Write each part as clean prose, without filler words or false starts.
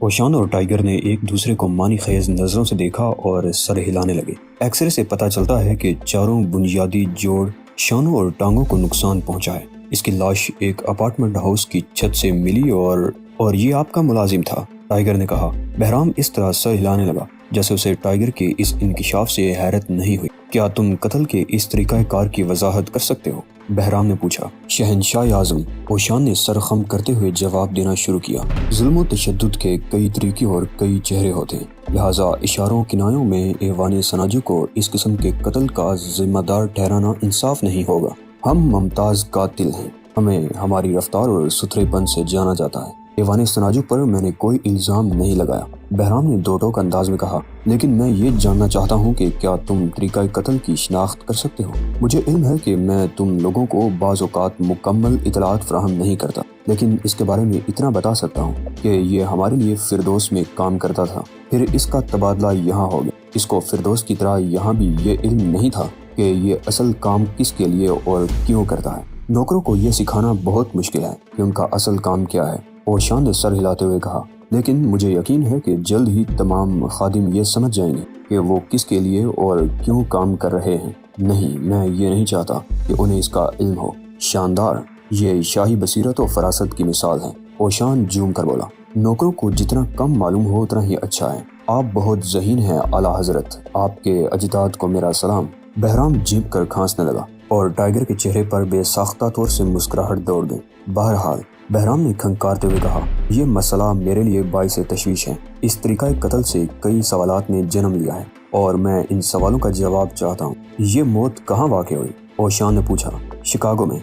اوشان اور ٹائیگر نے ایک دوسرے کو معنی خیز نظروں سے دیکھا اور سر ہلانے لگے۔ ایکس رے سے پتہ چلتا ہے کہ چاروں بنیادی جوڑ شانوں اور ٹانگوں کو نقصان پہنچا ہے۔ اس کی لاش ایک اپارٹمنٹ ہاؤس کی چھت سے ملی اور یہ آپ کا ملازم تھا، ٹائیگر نے کہا۔ بہرام اس طرح سر ہلانے لگا جیسے اسے ٹائیگر کے اس انکشاف سے حیرت نہیں ہوئی۔ کیا تم قتل کے اس طریقہ کار کی وضاحت کر سکتے ہو؟ بہرام نے پوچھا۔ شہنشاہ اعظم، اوشان نے سر خم کرتے ہوئے جواب دینا شروع کیا۔ ظلم و تشدد کے کئی طریقے اور کئی چہرے ہوتے ہیں، لہٰذا اشاروں کنایوں میں ایوان سناجو کو اس قسم کے قتل کا ذمہ دار ٹھہرانا انصاف نہیں ہوگا۔ ہم ممتاز قاتل ہیں، ہمیں ہماری رفتار اور ستھرے پن سے جانا جاتا ہے۔ ایوان سناجو پر میں نے کوئی الزام نہیں لگایا، بہرام نے دو ٹوک انداز میں کہا، لیکن میں یہ جاننا چاہتا ہوں کہ کیا تم طریقہ قتل کی شناخت کر سکتے ہو؟ مجھے علم ہے کہ میں تم لوگوں کو بعض اوقات مکمل اطلاعات فراہم نہیں کرتا، لیکن اس کے بارے میں اتنا بتا سکتا ہوں کہ یہ ہمارے لیے فردوس میں کام کرتا تھا، پھر اس کا تبادلہ یہاں ہو گیا۔ اس کو فردوس کی طرح یہاں بھی یہ علم نہیں تھا کہ یہ اصل کام کس کے لیے اور کیوں کرتا ہے۔ نوکروں کو یہ سکھانا بہت مشکل ہے کہ ان کا اصل کام کیا ہے، اوشان نے سر ہلاتے ہوئے کہا، لیکن مجھے یقین ہے کہ جلد ہی تمام خادم یہ سمجھ جائیں گے کہ وہ کس کے لیے اور کیوں کام کر رہے ہیں۔ نہیں، میں یہ نہیں چاہتا کہ انہیں اس کا علم ہو۔ شاندار، یہ شاہی بصیرت و فراست کی مثال ہے، اوشان جھوم کر بولا۔ نوکروں کو جتنا کم معلوم ہو اتنا ہی اچھا ہے۔ آپ بہت ذہین ہیں اعلیٰ حضرت، آپ کے اجداد کو میرا سلام۔ بہرام جھنک کر کھانسنے لگا اور ٹائیگر کے چہرے پر بے ساختہ طور سے مسکراہٹ دوڑ گئی۔ بہرحال، بہرام نے کھنکارتے ہوئے کہا، یہ مسئلہ میرے لیے باعث تشویش ہے۔ اس طریقہ قتل سے کئی سوالات نے جنم لیا ہے اور میں ان سوالوں کا جواب چاہتا ہوں۔ یہ موت کہاں واقع ہوئی؟ اوشان نے پوچھا۔ شکاگو میں۔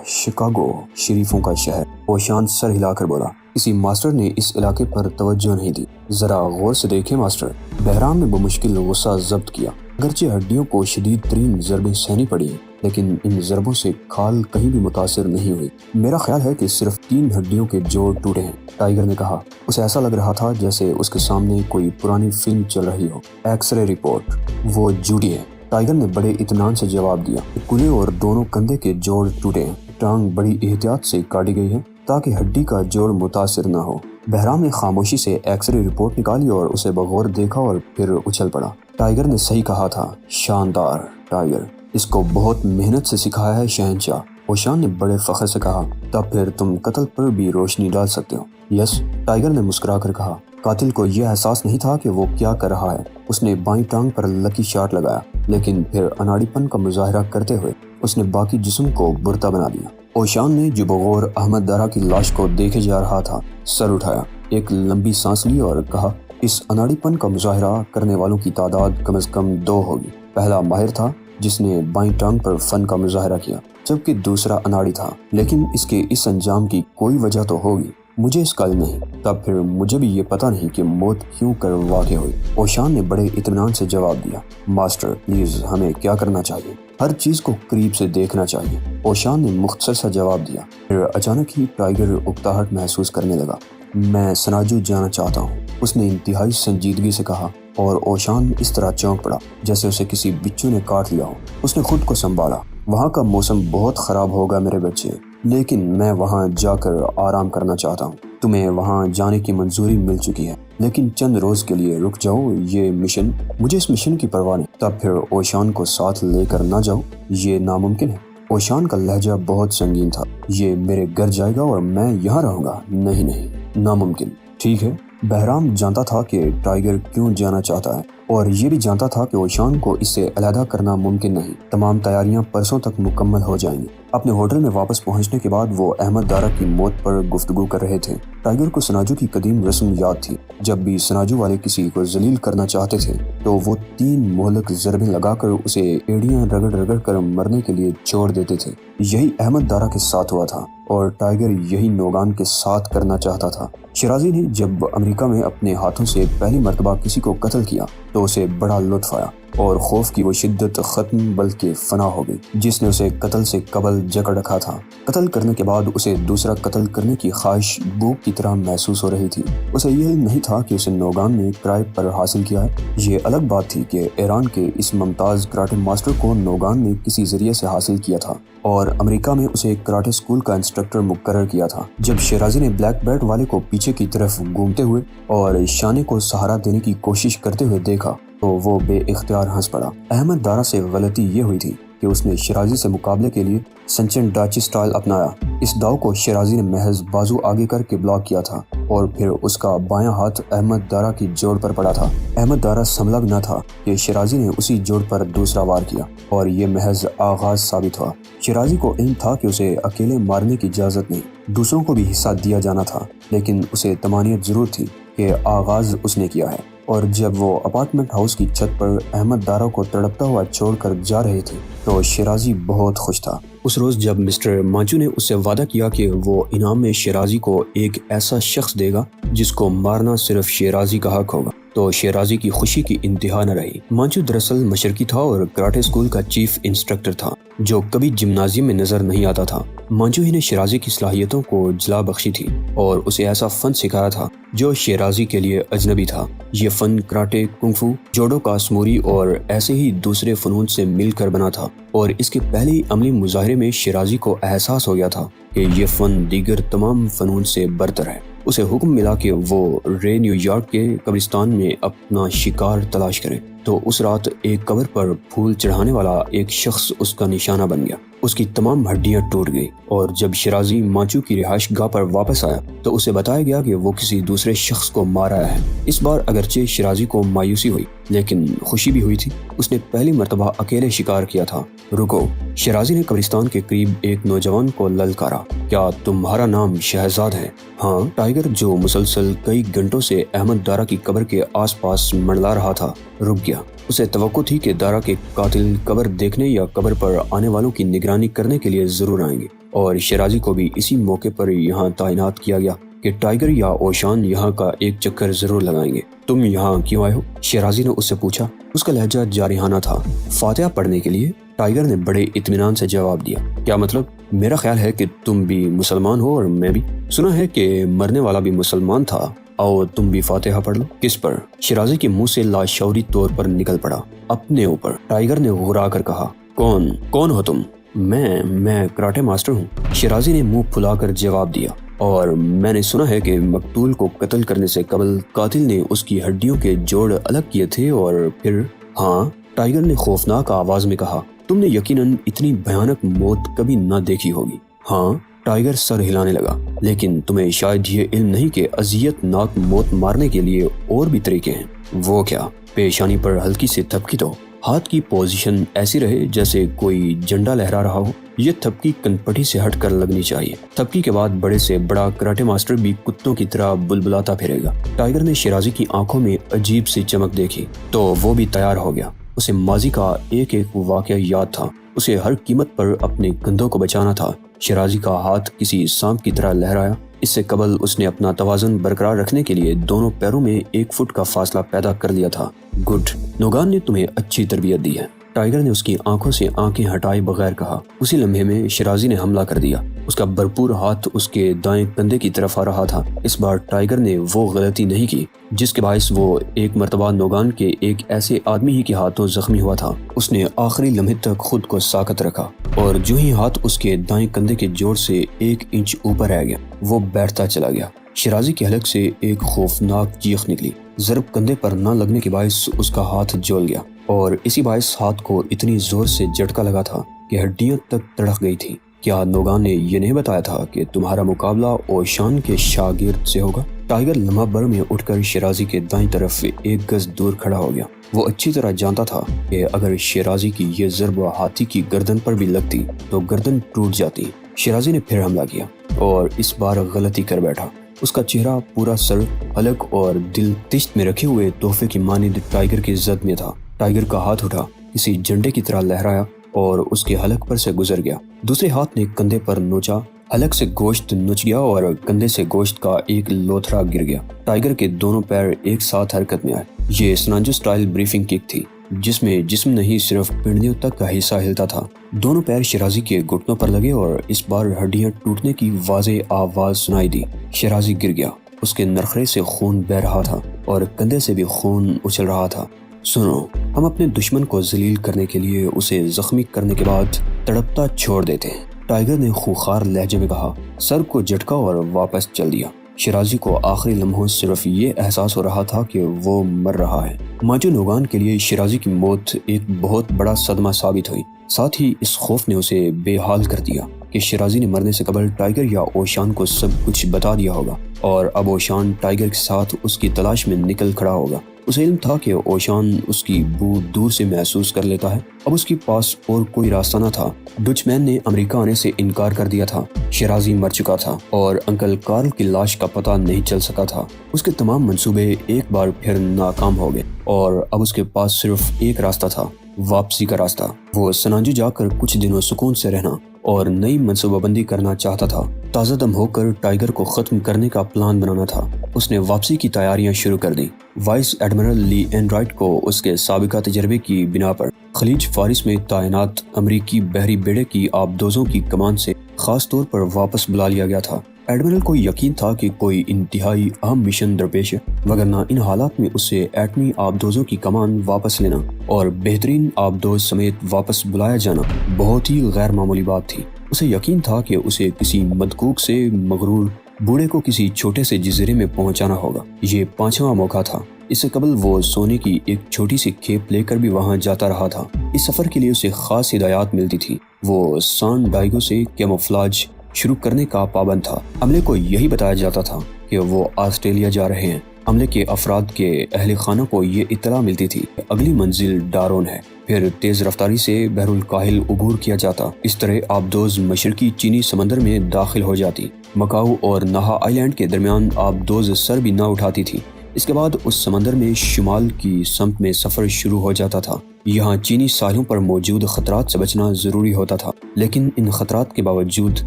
شکاگو، شریفوں کا شہر، اوشان سر ہلا کر بولا۔ کسی ماسٹر نے اس علاقے پر توجہ نہیں دی۔ ذرا غور سے دیکھیں ماسٹر، بہرام نے بمشکل غصہ ضبط کیا۔ اگرچہ ہڈیوں کو شدید ترین ضربیں سہنی پڑی ہیں، لیکن ان ضربوں سے کھال کہیں بھی متاثر نہیں ہوئی۔ میرا خیال ہے کہ صرف 3 ہڈیوں کے جوڑ ٹوٹے ہیں، ٹائیگر نے کہا۔ اسے ایسا لگ رہا تھا جیسے اس کے سامنے کوئی پرانی فلم چل رہی ہو۔ ایکس رے رپورٹ، وہ جھوٹی ہے، ٹائیگر نے بڑے اطمینان سے جواب دیا۔ کلے اور دونوں کندھے کے جوڑ ٹوٹے ہیں، ٹانگ بڑی احتیاط سے کاٹی گئی ہے تاکہ ہڈی کا جوڑ متاثر نہ ہو۔ بہرام نے خاموشی سے ایکس رے رپورٹ نکالی اور اسے بغور دیکھا اور پھر اچھل پڑا۔ ٹائیگر نے صحیح کہا تھا، شاندار ٹائیگر، اس کو بہت محنت سے سکھایا ہے شہنشاہ، اوشان نے بڑے فخر سے کہا۔ تب پھر تم قتل پر بھی روشنی ڈال سکتے ہو؟ یس، ٹائیگر نے مسکرا کر کہا۔ قاتل کو یہ احساس نہیں تھا کہ وہ کیا کر رہا ہے۔ اس نے بائیں ٹانگ پر لکی شاٹ لگایا، لیکن پھر اناڑی پن کا مظاہرہ کرتے ہوئے اس نے باقی جسم کو برتا بنا دیا۔ اوشان نے جو بغور احمد دارا کی لاش کو دیکھے جا رہا تھا سر اٹھایا، ایک لمبی سانس لی اور کہا، اس اناڑی پن کا مظاہرہ کرنے والوں کی تعداد کم از کم 2 ہوگی۔ پہلا ماہر تھا جس نے بائیں ٹانگ پر فن کا مظاہرہ کیا، جبکہ دوسرا اناڑی تھا، لیکن اس کے اس انجام کی کوئی وجہ تو ہوگی، مجھے اس کا علم نہیں۔ تب پھر مجھے بھی یہ پتہ نہیں کہ موت کیوں کر واقع ہوئی، اوشان نے بڑے اطمینان سے جواب دیا۔ ماسٹر پلیز، ہمیں کیا کرنا چاہیے؟ ہر چیز کو قریب سے دیکھنا چاہیے، اوشان نے مختصر سا جواب دیا۔ پھر اچانک ہی ٹائیگر اکتاہٹ محسوس کرنے لگا۔ میں سناجو جانا چاہتا ہوں، اس نے انتہائی سنجیدگی سے کہا، اور اوشان اس طرح چونک پڑا جیسے اسے کسی بچوں نے کاٹ لیا ہو۔ اس نے خود کو سنبھالا۔ وہاں کا موسم بہت خراب ہوگا میرے بچے، لیکن میں وہاں جا کر آرام کرنا چاہتا ہوں۔ تمہیں وہاں جانے کی منظوری مل چکی ہے، لیکن چند روز کے لیے رک جاؤ، یہ مشن، مجھے اس مشن کی پرواہ نہیں۔ تب پھر اوشان کو ساتھ لے کر نہ جاؤ، یہ ناممکن ہے۔ اوشان کا لہجہ بہت سنگین تھا۔ یہ میرے گھر جائے گا اور میں یہاں رہوں گا؟ نہیں، ناممکن۔ ٹھیک ہے۔ بہرام جانتا تھا کہ ٹائیگر کیوں جانا چاہتا ہے، اور یہ بھی جانتا تھا کہ اوشان کو اس سے علیحدہ کرنا ممکن نہیں۔ تمام تیاریاں پرسوں تک مکمل ہو جائیں گی۔ اپنے ہوٹل میں واپس پہنچنے کے بعد وہ احمد دارا کی موت پر گفتگو کر رہے تھے۔ ٹائیگر کو سناجو کی قدیم رسم یاد تھی، جب بھی سناجو والے کسی کو ذلیل کرنا چاہتے تھے تو وہ 3 مہلک ضربیں لگا کر اسے ایڑیاں رگڑ کر مرنے کے لیے چھوڑ دیتے تھے۔ یہی احمد دارا کے ساتھ ہوا تھا اور ٹائیگر یہی نوگان کے ساتھ کرنا چاہتا تھا۔ شیرازی نے جب امریکہ میں اپنے ہاتھوں سے پہلی مرتبہ کسی کو قتل کیا تو اسے بڑا لطف آیا اور خوف کی وہ شدت ختم بلکہ فنا ہو گئی جس نے اسے قتل سے قبل جکڑ رکھا تھا۔ قتل کرنے کے بعد اسے دوسرا قتل کرنے کی خواہش بھوک کی طرح محسوس ہو رہی تھی۔ اسے یہ علم نہیں تھا کہ اسے نوگان نے کرائے پر حاصل کیا ہے۔ یہ الگ بات تھی کہ ایران کے اس ممتاز کراٹے ماسٹر کو نوگان نے کسی ذریعے سے حاصل کیا تھا اور امریکہ میں اسے کراٹے اسکول کا انسٹرکٹر مقرر کیا تھا۔ جب شیرازی نے بلیک بیلٹ والے کو پیچھے کی طرف گھومتے ہوئے اور شانے کو سہارا دینے کی کوشش کرتے ہوئے دیکھا تو وہ بے اختیار ہنس پڑا۔ احمد دارا سے غلطی یہ ہوئی تھی کہ اس نے شیرازی سے مقابلے کے لیے سنچن ڈاچی سٹائل اپنایا۔ اس داؤ کو شیرازی نے محض بازو آگے کر کے بلاک کیا تھا اور پھر اس کا بایاں ہاتھ احمد دارا کی جوڑ پر پڑا تھا۔ احمد دارا سنبھلا بھی نہ تھا کہ شیرازی نے اسی جوڑ پر دوسرا وار کیا اور یہ محض آغاز ثابت ہوا۔ شیرازی کو علم تھا کہ اسے اکیلے مارنے کی اجازت نہیں، دوسروں کو بھی حصہ دیا جانا تھا، لیکن اسے طمانینت ضرور تھی کہ آغاز اس نے کیا ہے۔ اور جب وہ اپارٹمنٹ ہاؤس کی چھت پر احمد دارا کو تڑپتا ہوا چھوڑ کر جا رہے تھے تو شیرازی بہت خوش تھا۔ اس روز جب مسٹر مانچو نے اس سے وعدہ کیا کہ وہ انعام میں شیرازی کو ایک ایسا شخص دے گا جس کو مارنا صرف شیرازی کا حق ہوگا تو شیرازی کی خوشی کی انتہا نہ رہی۔ مانچو دراصل مشرقی تھا اور کراٹے اسکول کا چیف انسٹرکٹر تھا جو کبھی جمنازیم میں نظر نہیں آتا تھا۔ مانچو ہی نے شیرازی کی صلاحیتوں کو جلا بخشی تھی اور اسے ایسا فن سکھایا تھا جو شیرازی کے لیے اجنبی تھا۔ یہ فن کراٹے، کنگ-فو، جوڈو، کاسموری اور ایسے ہی دوسرے فنون سے مل کر بنا تھا اور اس کے پہلے عملی مظاہرے میں شیرازی کو احساس ہو گیا تھا کہ یہ فن دیگر تمام فنون سے برتر ہے۔ اسے حکم ملا کہ وہ رے نیو یارک کے قبرستان میں اپنا شکار تلاش کرے تو اس رات ایک قبر پر پھول چڑھانے والا ایک شخص اس کا نشانہ بن گیا۔ اس کی تمام ہڈیاں ٹوٹ گئی اور جب شیرازی مانچو کی رہائش گاہ پر واپس آیا تو اسے بتایا گیا کہ وہ کسی دوسرے شخص کو مار آیا ہے۔ اس بار اگرچہ شیرازی کو مایوسی ہوئی لیکن خوشی بھی ہوئی تھی۔ اس نے پہلی مرتبہ اکیلے شکار کیا تھا۔ رکو، شیرازی نے قبرستان کے قریب ایک نوجوان کو للکارا، کیا تمہارا نام شہزاد ہے؟ ہاں۔ ٹائیگر جو مسلسل کئی گھنٹوں سے احمد دارا کی قبر کے آس پاس منڈلا رہا تھا رک گیا۔ اسے توقع تھی کہ دارا کے قاتل قبر دیکھنے یا قبر پر آنے والوں کی نگرانی کرنے کے لیے ضرور آئیں گے اور شیرازی کو بھی اسی موقع پر یہاں تعینات کیا گیا کہ ٹائیگر یا اوشان یہاں کا ایک چکر ضرور لگائیں گے۔ تم یہاں کیوں آئے ہو؟ شیرازی نے اس سے پوچھا۔ اس کا لہجہ جارحانہ تھا۔ فاتحہ پڑھنے کے لیے، ٹائیگر نے بڑے اطمینان سے جواب دیا۔ کیا مطلب؟ میرا خیال ہے کہ تم بھی مسلمان ہو اور میں بھی۔ سنا ہے کہ مرنے والا بھی مسلمان تھا، آؤ تم بھی فاتحہ پڑھ لو۔ کس پر؟ شیرازی کے منہ سے لاشعوری طور پر نکل پڑا۔ اپنے اوپر۔ ٹائیگر نے غرا کر کہا۔ کون ہو تم؟ میں کراٹے ماسٹر ہوں۔ شیرازی نے منہ پھلا کر جواب دیا۔ اور میں نے سنا ہے کہ مقتول کو قتل کرنے سے قبل قاتل نے اس کی ہڈیوں کے جوڑ الگ کیے تھے اور پھر؟ ہاں، ٹائیگر نے خوفناک آواز میں کہا۔ تم نے یقیناً اتنی بھیانک موت کبھی نہ دیکھی ہوگی۔ ہاں، ٹائیگر سر ہلانے لگا۔ لیکن تمہیں شاید یہ علم نہیں کہ اذیت ناک موت مارنے کے لیے اور بھی طریقے ہیں۔ وہ کیا؟ پیشانی پر ہلکی سے تھپکی دو۔ ہاتھ کی پوزیشن ایسی رہے جیسے کوئی جھنڈا لہرا رہا ہو۔ یہ تھپکی کنپٹی سے ہٹ کر لگنی چاہیے۔ تھپکی کے بعد بڑے سے بڑا کراٹے ماسٹر بھی کتوں کی طرح بلبلاتا پھرے گا۔ ٹائیگر نے شیرازی کی آنکھوں میں عجیب سی چمک دیکھی تو وہ بھی تیار ہو گیا۔ اسے ماضی کا ایک ایک واقعہ یاد تھا۔ اسے ہر قیمت پر اپنے کندھوں کو بچانا تھا۔ شیرازی کا ہاتھ کسی سانپ کی طرح لہرایا۔ اس سے قبل اس نے اپنا توازن برقرار رکھنے کے لیے دونوں پیروں میں 1 فٹ کا فاصلہ پیدا کر لیا تھا۔ گڈ، نوگان نے تمہیں اچھی تربیت دی ہے، ٹائیگر نے اس کی آنکھوں سے آنکھیں ہٹائے بغیر کہا۔ اسی لمحے میں شیرازی نے حملہ کر دیا۔ اس کا بھرپور ہاتھ اس کے دائیں کندھے کی طرف آ رہا تھا۔ اس بار ٹائیگر نے وہ غلطی نہیں کی جس کے باعث وہ ایک مرتبہ نوگان کے ایک ایسے آدمی ہی کے ہاتھوں زخمی ہوا تھا۔ اس نے آخری لمحے تک خود کو ساکت رکھا اور جو ہی ہاتھ اس کے دائیں کندھے کے جوڑ سے 1 انچ اوپر آ گیا وہ بیٹھتا چلا گیا۔ شیرازی کے حلق سے ایک خوفناک چیخ نکلی۔ ضرب کندھے پر نہ لگنے کے باعث اس کا ہاتھ جول گیا اور اسی باعث ہاتھ کو اتنی زور سے جھٹکا لگا تھا کہ ہڈیاں تک تڑک گئی تھی۔ کیا نوگان نے یہ نہیں بتایا تھا کہ تمہارا مقابلہ اوشان کے شاگرد سے ہوگا؟ ٹائیگر لمحہ بھر میں اٹھ کر شیرازی کے دائیں طرف 1 گز دور کھڑا ہو گیا۔ وہ اچھی طرح جانتا تھا کہ اگر شیرازی کی یہ ضرب ہاتھی کی گردن پر بھی لگتی تو گردن ٹوٹ جاتی۔ شیرازی نے پھر حملہ کیا اور اس بار غلطی کر بیٹھا۔ اس کا چہرہ، پورا سر، حلق اور دل تشت میں رکھے ہوئے تحفے کی مانند ٹائیگر کی زد میں تھا۔ ٹائیگر کا ہاتھ اٹھا، کسی جھنڈے کی طرح لہرایا اور اس کے حلق پر سے گزر گیا۔ دوسرے ہاتھ نے کندھے پر نوچا حلق سے گوشت نچ گیا اور کندھے سے گوشت کا ایک لوتھڑا گر گیا۔ ٹائیگر کے دونوں پیر ایک ساتھ حرکت میں آئے۔ یہ سنانجو سٹائل بریفنگ کک تھی جس میں جسم نہیں صرف پنڈلیوں تک کا حصہ ہلتا تھا۔ دونوں پیر شیرازی کے گھٹنوں پر لگے اور اس بار ہڈیاں ٹوٹنے کی واضح آواز سنائی دی۔ شیرازی گر گیا، اس کے نرخرے سے خون بہہ رہا تھا اور کندھے سے بھی خون اچھل رہا تھا۔ سنو، ہم اپنے دشمن کو ذلیل کرنے کے لیے اسے زخمی کرنے کے بعد تڑپتا چھوڑ دیتے ہیں، ٹائیگر نے خوخار لہجے میں کہا۔ سر کو جھٹکا اور واپس چل دیا۔ شیرازی کو آخری لمحوں صرف یہ احساس ہو رہا تھا کہ وہ مر رہا ہے۔ ماجو نوگان کے لیے شیرازی کی موت ایک بہت بڑا صدمہ ثابت ہوئی۔ ساتھ ہی اس خوف نے اسے بے حال کر دیا کہ شیرازی نے مرنے سے قبل ٹائیگر یا اوشان کو سب کچھ بتا دیا ہوگا اور اب اوشان ٹائیگر کے ساتھ اس کی تلاش میں نکل کھڑا ہوگا۔ اسے علم تھا کہ اوشان اس کی بو دور سے محسوس کر لیتا ہے۔ اب اس کے پاس اور کوئی راستہ نہ تھا۔ ڈچ مین نے امریکہ آنے سے انکار کر دیا تھا۔ شیرازی مر چکا تھا اور انکل کارل کی لاش کا پتہ نہیں چل سکا تھا۔ اس کے تمام منصوبے ایک بار پھر ناکام ہو گئے اور اب اس کے پاس صرف ایک راستہ تھا، واپسی کا راستہ۔ وہ سنانجو جا کر کچھ دنوں سکون سے رہنا اور نئی منصوبہ بندی کرنا چاہتا تھا۔ تازہ دم ہو کر ٹائیگر کو ختم کرنے کا پلان بنانا تھا۔ اس نے واپسی کی تیاریاں شروع کر دیں۔ وائس ایڈمرل لی اینڈرائٹ کو اس کے سابقہ تجربے کی بنا پر خلیج فارس میں تعینات امریکی بحری بیڑے کی آبدوزوں کی کمان سے خاص طور پر واپس بلا لیا گیا تھا۔ ایڈمرل کو یقین تھا کہ کوئی انتہائی اہم مشن درپیش ہے، وگرنہ ان حالات میں اسے ایٹمی آبدوزوں کی کمان واپس لینا اور بہترین آبدوز سمیت واپس بلایا جانا بہت ہی غیر معمولی بات تھی۔ اسے یقین تھا کہ اسے کسی مدکوک سے مغرور بوڑھے کو کسی چھوٹے سے جزیرے میں پہنچانا ہوگا۔ یہ 5واں موقع تھا۔ اس سے قبل وہ سونے کی ایک چھوٹی سی کھیپ لے کر بھی وہاں جاتا رہا تھا۔ اس سفر کے لیے اسے خاص ہدایات ملتی تھی۔ وہ سان ڈائیگو سے کیموفلاج شروع کرنے کا پابند تھا۔ عملے کو یہی بتایا جاتا تھا کہ وہ آسٹریلیا جا رہے ہیں۔ عملے کے افراد کے اہل خانہ کو یہ اطلاع ملتی تھی کہ اگلی منزل ڈارون ہے۔ پھر تیز رفتاری سے بحر الکاہل عبور کیا جاتا۔ اس طرح آبدوز مشرقی چینی سمندر میں داخل ہو جاتی۔ مکاؤ اور نہا آئی لینڈ کے درمیان آبدوز سر بھی نہ اٹھاتی تھی۔ اس کے بعد اس سمندر میں شمال کی سمت میں سفر شروع ہو جاتا تھا۔ یہاں چینی ساحلوں پر موجود خطرات سے بچنا ضروری ہوتا تھا، لیکن ان خطرات کے باوجود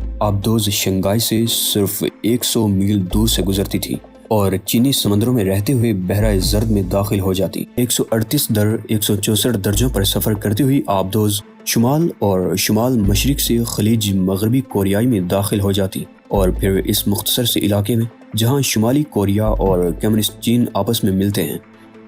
آبدوز شنگھائی سے صرف 100 میل دور سے گزرتی تھی اور چینی سمندروں میں رہتے ہوئے بحرہ زرد میں داخل ہو جاتی۔ 138 در 164 درجوں پر سفر کرتی ہوئی آبدوز شمال اور شمال مشرق سے خلیج مغربی کوریائی میں داخل ہو جاتی اور پھر اس مختصر سے علاقے میں جہاں شمالی کوریا اور کمیونسٹ چین آپس میں ملتے ہیں،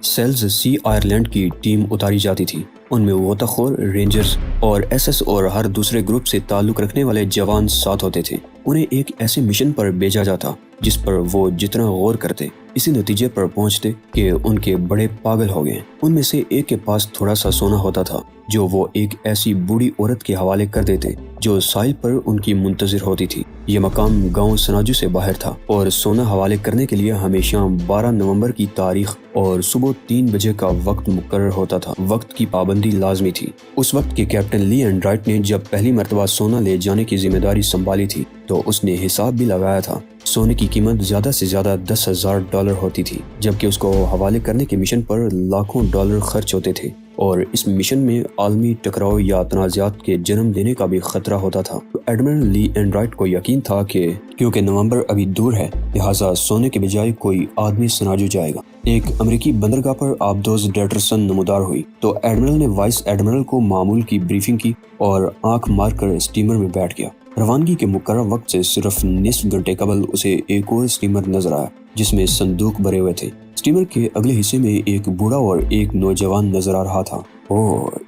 سیلز سی آئرلینڈ کی ٹیم اتاری جاتی تھی۔ ان میں غوطہ خور، رینجرز اور ایس ایس اور ہر دوسرے گروپ سے تعلق رکھنے والے جوان ساتھ ہوتے تھے۔ انہیں ایک ایسے مشن پر بھیجا جاتا جس پر وہ جتنا غور کرتے اسی نتیجے پر پہنچتے کہ ان کے بڑے پاگل ہو گئے۔ ان میں سے ایک کے پاس تھوڑا سا سونا ہوتا تھا جو وہ ایک ایسی بوڑھی عورت کے حوالے کر دیتے جو ساحل پر ان کی منتظر ہوتی تھی۔ یہ مقام گاؤں سناجو سے باہر تھا اور سونا حوالے کرنے کے لیے ہمیشہ 12 نومبر کی تاریخ اور صبح 3 بجے کا وقت مقرر ہوتا تھا۔ وقت کی پابندی لازمی تھی۔ اس وقت کے کیپٹن لی اینڈرائٹ نے جب پہلی مرتبہ سونا لے جانے کی ذمہ داری سنبھالی تھی تو اس نے حساب بھی لگایا تھا۔ سونے کی قیمت زیادہ سے زیادہ $10,000 ہوتی تھی، جبکہ اس کو حوالے کرنے کے مشن پر لاکھوں ڈالر خرچ ہوتے تھے اور اس مشن میں عالمی ٹکراؤ یا تنازعات کے جنم دینے کا بھی خطرہ ہوتا تھا۔ ایڈمرل لی اینڈرائٹ کو یقین تھا کہ کیونکہ نومبر ابھی دور ہے لہٰذا سونے کے بجائے کوئی آدمی سناجو جائے گا۔ ایک امریکی بندرگاہ پر آبدوز ڈیٹرسن نمودار ہوئی تو ایڈمرل نے وائس ایڈمرل کو معمول کی بریفنگ کی اور آنکھ مار کر اسٹیمر میں بیٹھ گیا۔ روانگی کے مقررہ وقت سے صرف نصف گھنٹے قبل اسے ایک اور اسٹیمر نظر آیا جس میں صندوق بھرے ہوئے تھے۔ اسٹیمر کے اگلے حصے میں ایک بوڑھا اور ایک نوجوان نظر آ رہا تھا۔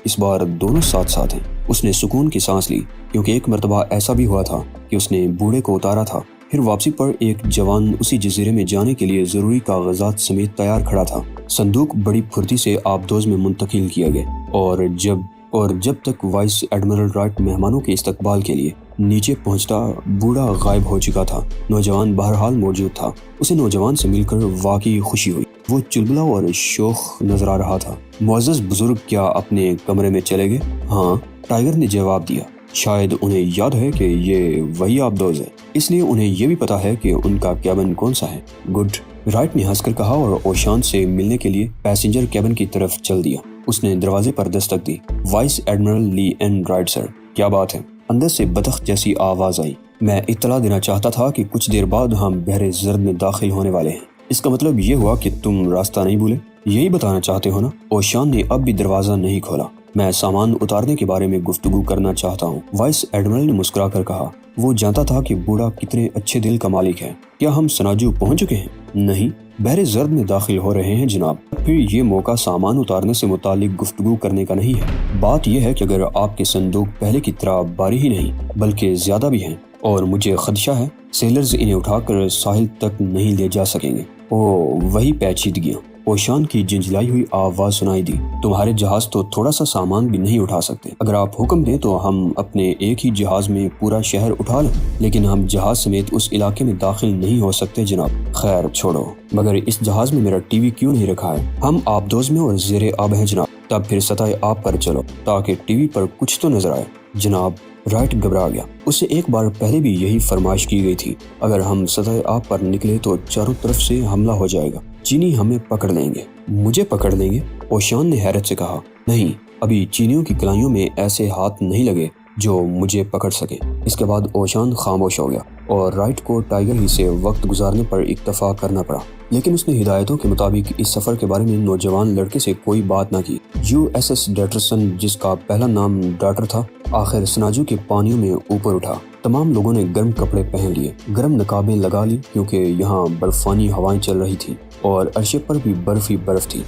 اس بار دونوں ساتھ ساتھ ہیں۔ اس نے سکون کی سانس لی کیونکہ ایک مرتبہ ایسا بھی ہوا تھا کہ اس نے بوڑھے کو اتارا تھا۔ پھر واپسی پر ایک جوان اسی جزیرے میں جانے کے لیے ضروری کاغذات سمیت تیار کھڑا تھا۔ صندوق بڑی پھرتی سے آبدوز میں منتقل کیا گیا اور جب تک وائس ایڈمرل رائٹ مہمانوں کے استقبال کے لیے نیچے پہنچتا بوڑھا غائب ہو چکا تھا۔ نوجوان بہرحال موجود تھا۔ اسے نوجوان سے مل کر واقعی خوشی ہوئی۔ وہ چلبلا اور شوخ نظر آ رہا تھا۔ معزز بزرگ کیا اپنے کمرے میں چلے گئے؟ ہاں، ٹائیگر نے جواب دیا۔ شاید انہیں یاد ہے کہ یہ وہی آبدوز ہے، اس لیے انہیں یہ بھی پتا ہے کہ ان کا کیبن کون سا ہے۔ گڈ، رائٹ نے ہنس کر کہا اور اوشان سے ملنے کے لیے پیسنجر کیبن کی طرف چل دیا۔ اس نے دروازے پر دستک دی۔ وائس ایڈمرل لی اینڈ رائٹ سر، کیا بات ہے؟ اندر سے بطخ جیسی آواز آئی۔ میں اطلاع دینا چاہتا تھا کہ کچھ دیر بعد ہم بحر زرد میں داخل ہونے والے ہیں۔ اس کا مطلب یہ ہوا کہ تم راستہ نہیں بھولے؟ یہی بتانا چاہتے ہو نا؟ اوشان نے اب بھی دروازہ نہیں کھولا۔ میں سامان اتارنے کے بارے میں گفتگو کرنا چاہتا ہوں، وائس ایڈمرل نے مسکرا کر کہا۔ وہ جانتا تھا کہ بوڑھا کتنے اچھے دل کا مالک ہے۔ کیا ہم سناجو پہنچ چکے ہیں؟ نہیں، بحر زرد میں داخل ہو رہے ہیں جناب۔ پھر یہ موقع سامان اتارنے سے متعلق گفتگو کرنے کا نہیں ہے۔ بات یہ ہے کہ اگر آپ کے صندوق پہلے کی طرح بھاری ہی نہیں بلکہ زیادہ بھی ہیں اور مجھے خدشہ ہے سیلرز انہیں اٹھا کر ساحل تک نہیں لے جا سکیں گے۔ وہی پیچیدگیاں۔ اوشان کی جھنجھلائی ہوئی آواز سنائی دی۔ تمہارے جہاز تو تھوڑا سا سامان بھی نہیں اٹھا سکتے۔ اگر آپ حکم دیں تو ہم اپنے ایک ہی جہاز میں پورا شہر اٹھا لیں، لیکن ہم جہاز سمیت اس علاقے میں داخل نہیں ہو سکتے جناب۔ خیر چھوڑو، مگر اس جہاز میں میرا ٹی وی کیوں نہیں رکھا ہے؟ ہم آبدوز میں اور زیر آب ہیں جناب۔ تب پھر سطح آب پر چلو تاکہ ٹی وی پر کچھ تو نظر آئے۔ جناب، رائٹ گھبرا گیا۔ اسے ایک بار پہلے بھی یہی فرمائش کی گئی تھی، اگر ہم سطح آب پر نکلے تو چاروں طرف سے حملہ ہو جائے گا، چینی ہمیں پکڑ لیں گے۔ مجھے پکڑ لیں گے؟ اوشان نے حیرت سے کہا۔ نہیں، ابھی چینیوں کی کلائیوں میں ایسے ہاتھ نہیں لگے جو مجھے پکڑ سکے۔ اس کے بعد اوشان خاموش ہو گیا اور رائٹ کو ٹائیگر ہی سے وقت گزارنے پر اکتفا کرنا پڑا، لیکن اس نے ہدایتوں کے مطابق اس سفر کے بارے میں نوجوان لڑکے سے کوئی بات نہ کی۔ USS ڈیٹرسن، جس کا پہلا نام ڈاٹر تھا، آخر سناجو کے پانیوں میں اوپر اٹھا۔ تمام لوگوں نے گرم کپڑے پہن لیے، گرم نقابیں لگا لی کیونکہ یہاں برفانی ہوائیں چل رہی تھیں اور عرشے پر بھی برف ہی برف تھی۔